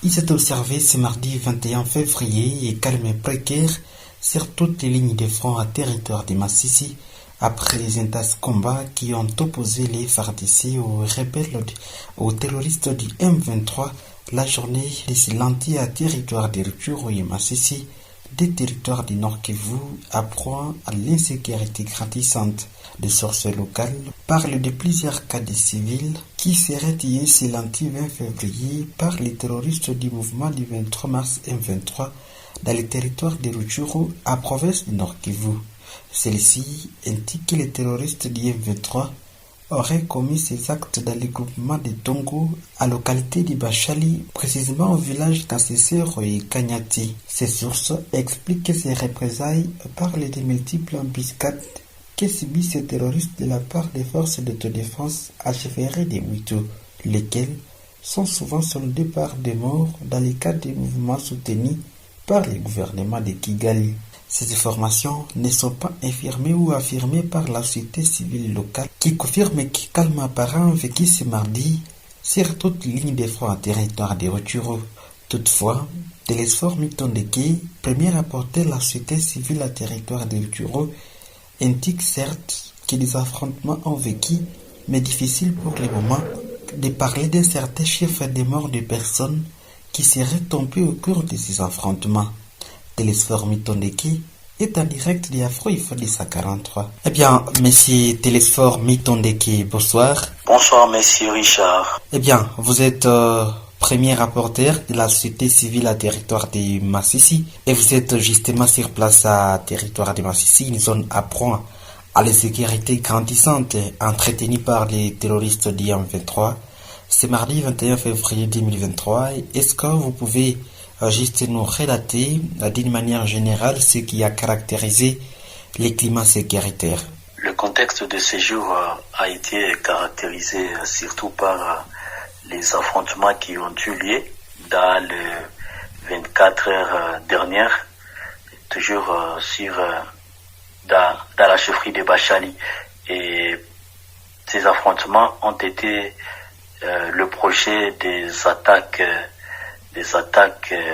Il s'est observé ce mardi 21 février et calme précaire sur toutes les lignes de front à territoire de Massissi après les intenses combats qui ont opposé les FARDC aux rebelles, aux terroristes du M23 la journée de lundi à territoire de Rutshuru et Massissi, des territoires du Nord Kivu, approient à l'insécurité grandissante. Des sources locales parlent de plusieurs cas de civils qui seraient tués ce lundi 20 février par les terroristes du mouvement du 23 mars M23 dans les territoires de Rutshuru à province du Nord Kivu. Celle-ci indique que les terroristes du M23 auraient commis ces actes dans le groupement de Tongo, à localité de Bachali, précisément au village d'Assessero et Kanyati. Ces sources expliquent que ces représailles parlent de multiples embuscades que subissent ces terroristes de la part des forces d'autodéfense achevérées des Hutu, lesquelles sont souvent soldées par des morts dans les cas des mouvements soutenus par le gouvernement de Kigali. Ces informations ne sont pas infirmées ou affirmées par la société civile locale qui confirme que calme apparent vécu ce mardi sur toute ligne de front à territoire de Rutshuru. Toutefois, Télésphore Mitondeke, premier rapporteur de la société civile à territoire de Rutshuru, indique certes que des affrontements ont vécu, mais difficile pour le moment de parler d'un certain chiffre de morts de personnes qui seraient tombées au cours de ces affrontements. Télésphore Mitondeke est en direct de Afro Ifadissa 43. Eh bien, monsieur Télésphore Mitondeke, bonsoir. Bonsoir, monsieur Richard. Eh bien, vous êtes premier rapporteur de la société civile à territoire de Massissi et vous êtes justement sur place à territoire de Massissi, une zone à proie à l'insécurité grandissante entretenue par les terroristes du M23. C'est mardi 21 février 2023. Est-ce que vous pouvez juste nous relater d'une manière générale ce qui a caractérisé les climats sécuritaires? Le contexte de ces jours a été caractérisé surtout par les affrontements qui ont eu lieu dans les 24 heures dernières, toujours dans la chefferie de Bachali. Et ces affrontements ont été le projet des attaques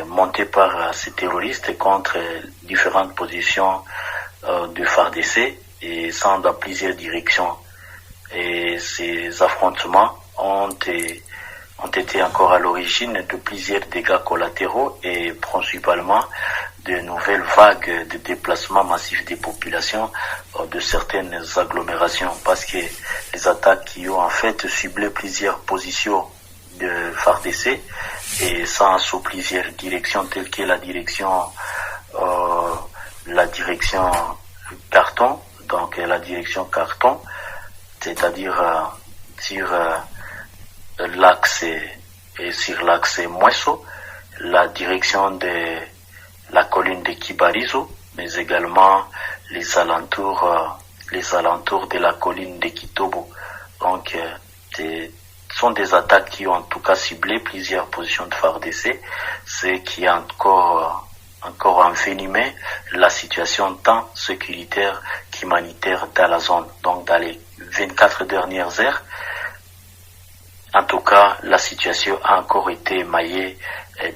montées par ces terroristes contre différentes positions du FARDC et sans dans plusieurs directions. Et ces affrontements ont été encore à l'origine de plusieurs dégâts collatéraux et principalement de nouvelles vagues de déplacements massifs des populations de certaines agglomérations, parce que les attaques qui ont en fait ciblé plusieurs positions de FARDC et sans sous plusieurs directions telles que la direction Carton, donc la direction Carton, c'est-à-dire sur l'axe et sur l'axe Mouesso, la direction de la colline de Kibarizo, mais également les alentours de la colline de Kitobo. Donc, sont des attaques qui ont en tout cas ciblé plusieurs positions de FARDC, ce qui a encore envenimé la situation tant sécuritaire qu'humanitaire dans la zone. Donc, dans les 24 dernières heures, en tout cas, la situation a encore été émaillée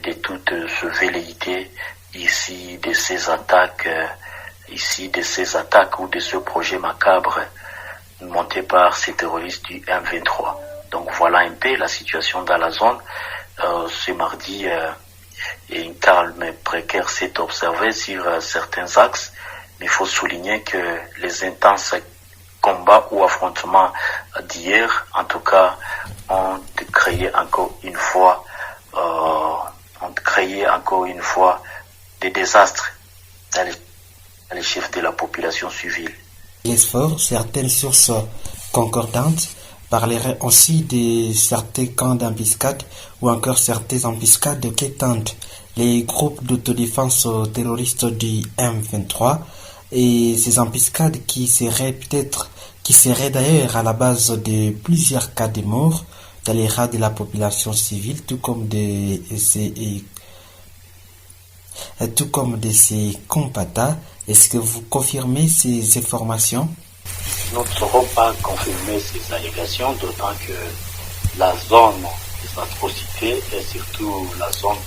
de toute velléité ici de ces attaques ou de ce projet macabre monté par ces terroristes du M23. Donc voilà un peu la situation dans la zone. Ce mardi, un calme précaire s'est observé sur certains axes, mais il faut souligner que les intenses combats ou affrontements d'hier, en tout cas, ont créé encore une fois des désastres dans les chefs de la population civile. Certaines sources concordantes parleraient aussi de certains camps d'embuscade ou encore certaines embuscades qui tentent les groupes d'autodéfense terroristes du M23 et ces embuscades qui seraient d'ailleurs à la base de plusieurs cas de mort dans les rangs de la population civile, tout comme de ces combattants. Est-ce que vous confirmez ces informations? Nous ne saurons pas confirmer ces allégations, d'autant que la zone atrocités, et surtout la zone,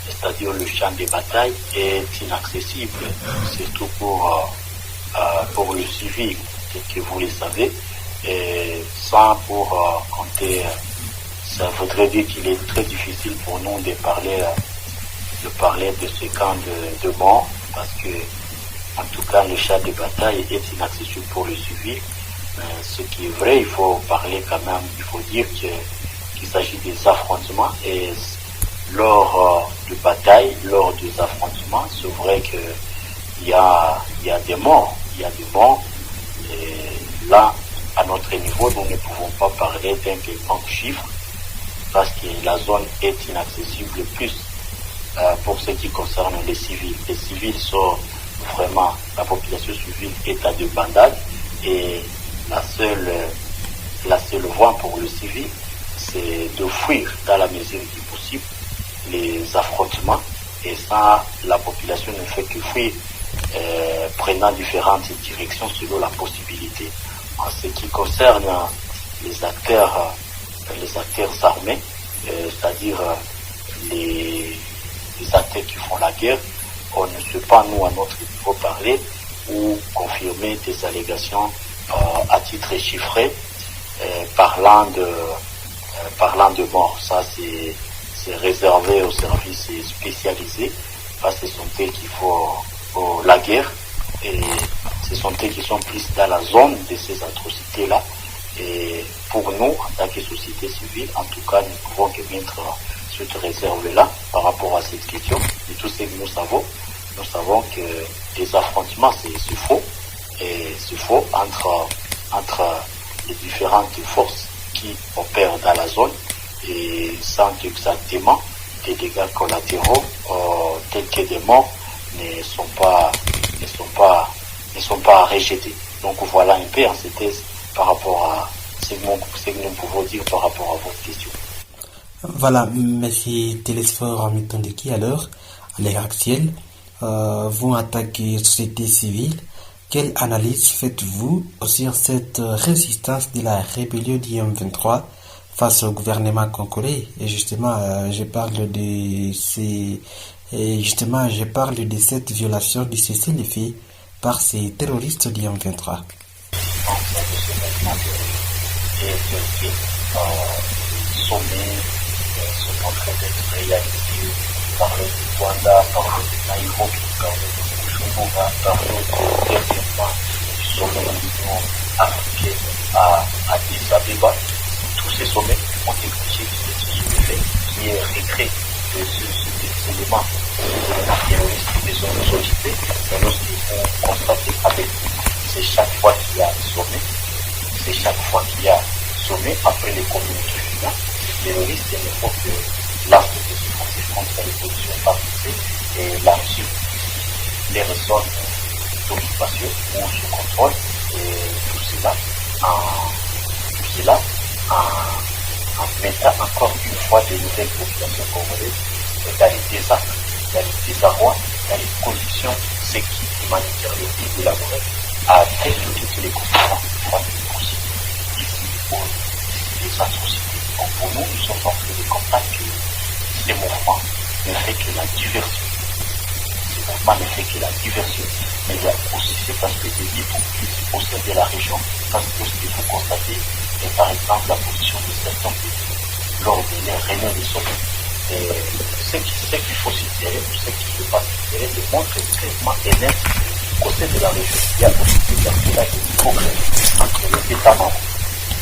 c'est-à-dire le champ de bataille, est inaccessible, surtout pour le civil, que vous le savez, et sans pour compter, ça voudrait dire qu'il est très difficile pour nous de parler de ce camp de mort, parce que, en tout cas, le champ de bataille est inaccessible pour le civil. Ce qui est vrai, il faut parler quand même, il faut dire qu'il s'agit des affrontements, et lors de bataille, lors des affrontements, c'est vrai qu'il y a des morts, et là, à notre niveau, nous ne pouvons pas parler d'un quelconque chiffre, parce que la zone est inaccessible plus pour ce qui concerne les civils. Les civils sont vraiment, la population civile est à débandade, et la seule voie pour le civil, c'est de fuir dans la mesure du possible les affrontements, et ça, la population ne fait que fuir, prenant différentes directions selon la possibilité. En ce qui concerne les acteurs armés, c'est-à-dire les acteurs qui font la guerre, on ne peut pas, nous, à notre niveau, parler ou confirmer des allégations à titre chiffré, parlant de mort. Ça, c'est réservé aux services spécialisés, parce que ce sont eux qui font la guerre, et ce sont eux qui sont plus dans la zone de ces atrocités-là. Et pour nous, en tant que société civile, en tout cas, nous pouvons que mettre cette réserve-là par rapport à cette question. Et tout ce que nous savons que les affrontements, c'est faux. Et c'est faux entre les différentes forces qui opèrent dans la zone, et sans exactement des dégâts collatéraux tels que des morts ne sont pas rejetés. Donc voilà un peu en synthèse par rapport à ce que nous pouvons dire par rapport à votre question. Voilà, merci Télésphore Mitondeki. Alors, à l'heure actuelle, vous attaquez la société civile. Quelle analyse faites-vous sur cette résistance de la rébellion du M23 face au gouvernement congolais? Et justement, je parle de cette violation du cessez-le-feu par ces terroristes du M23. Sont en train d'être réalisés par le Rwanda, par le Nairobi, par le Bujumbura, par le dernièrement du sommet de l'Union africaine à Addis Abeba. Tous ces sommets ont exigé que ce fait qui est retrait de ces éléments terroristes des zones occupées. Mais nous devons constater avec c'est chaque fois qu'il y a sommet, après les communautés finales, les terroristes, il faut que l'arme de défense contre les positions partisées et la Russie les zones d'occupation ou sous contrôle, et tout cela en mettant encore une fois de nouvelles populations congolaises dans les désastres, dans les désarrois, dans les conditions humanitaires les plus élaborées, à résoudre toutes les conséquences possibles ici pour les atrocités. Donc pour nous, nous sommes en train de comprendre que ces mouvements ne fait que la diversion. Ces mouvements ne fait que la diversion. Mais il y a aussi, c'est parce que des hypocrisies au sein de la région, parce que ce que vous constatez, est par exemple la position de certains pays lors de les réunions des sommets. Ce qu'il faut s'intéresser, ou ce qu'il ne faut pas s'intéresser, démontre clairement et net qu'au sein de la région, il y a aussi des artilages de hypocrisie entre les États membres.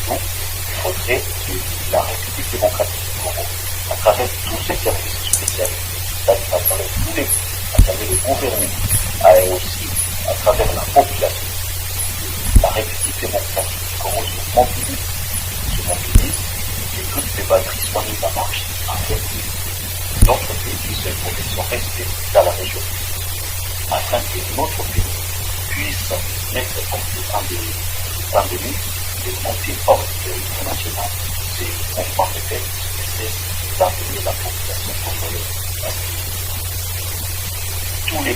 Donc, il faudrait que la République démocratique du Congo, à travers tous ces services spéciaux, c'est-à-dire à travers le gouvernement, et aussi à travers la population, la République démocratique du Congo se mobilise, et toutes les batteries soient mises en marche afin que notre pays puisse être une protection respectée dans la région, afin que notre pays puisse mettre en pandémie des montées hors du territoire national. C'est mouvement de paix qui essaie d'amener la population congolaise. Tous les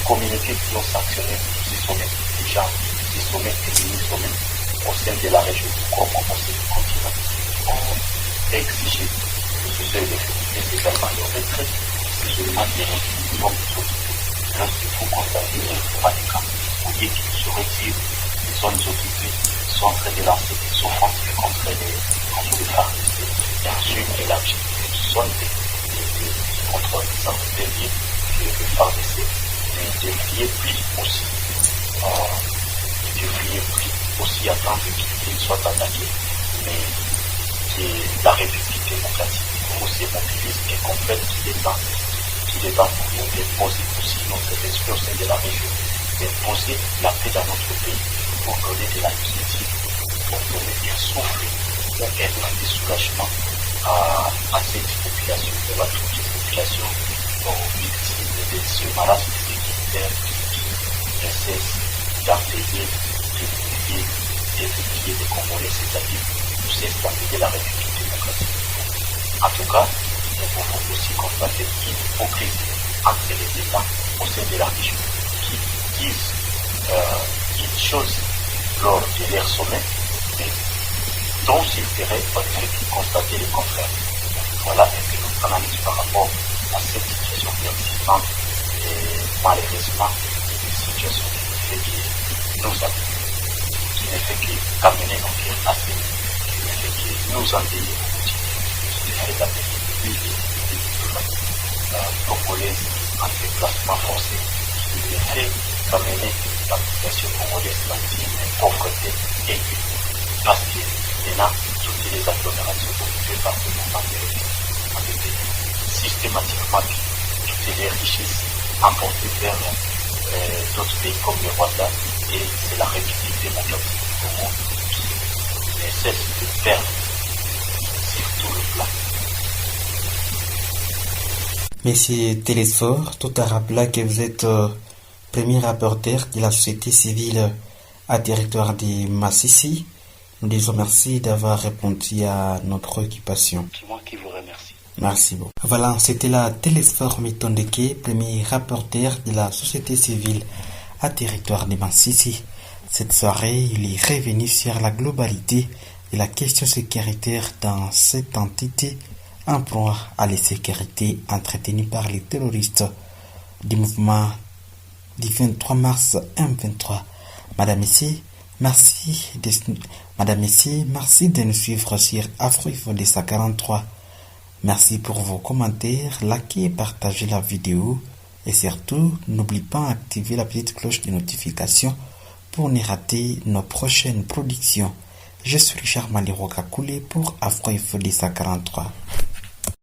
communiqués qui ont sanctionné ces sommets, déjà ces sommets et mini-sommets au sein de la région du Congo, au sein du continent, ont exiger que ce seuil d'effectif est également le retrait seulement des réquisitions occupées. Lorsqu'il faut constater qu'il n'y aura des cas où il se retire des zones occupées, sont en train de lancer des offensives contre les FARDC, et ensuite élargir les zones de contrôle. Ça veut dire que le FARDC devrait plus aussi attendre qu'il soit attaqué, mais que la République démocratique du Congo se mobilise et comprenne qu'il est temps pour nous d'imposer aussi notre respect au sein de la région, d'imposer la paix dans notre pays, pour donner de la quiétude, pour donner un souffle, pour être de soulagement à cette population, à toutes les populations victimes de ce marasme sécuritaire qui ne cesse d'empêcher des milliers de Congolais, c'est-à-dire ne cesse d'empêcher la République démocratique. En tout cas, nous pouvons aussi constater une hypocrisie entre les États au sein de la région qui disent une chose lors de leur sommet, mais dont s'il ferait constater le contraire. Voilà un peu notre analyse par rapport à cette situation persistante et malheureusement une situation qui ne fait que qu'amener nos cœurs à ce niveau, qui ne fait que nous endeiller au quotidien, qui ne fait d'amener congolaises en déplacement forcé, qui ne fait qu'amener la population congolaise dans une pauvreté aiguë. Parce que maintenant, toutes les agglomérations occupées par le monde avaient systématiquement toutes les richesses emportées vers d'autres pays comme le Rwanda, et c'est la République démocratique du Congo qui ne cesse de perdre sur tout le plan. Monsieur Télésphore, tout à rappeler que vous êtes premier rapporteur de la société civile à territoire de Massissi. Nous disons merci d'avoir répondu à notre occupation. C'est moi qui vous remercie. Merci beaucoup. Voilà, c'était la Télésphore Mitondeke, premier rapporteur de la société civile à territoire de Massissi. Cette soirée, il est revenu sur la globalité de la question sécuritaire dans cette entité en proie à l'insécurité entretenue par les terroristes du mouvement du 23 mars M23. Madame, Messieurs, merci de nous suivre sur Afro-Info 43. Merci pour vos commentaires, likez et partagez la vidéo. Et surtout, n'oubliez pas d'activer la petite cloche de notification pour ne rater nos prochaines productions. Je suis Richard Maliroka Koulé pour Afro-Info 43.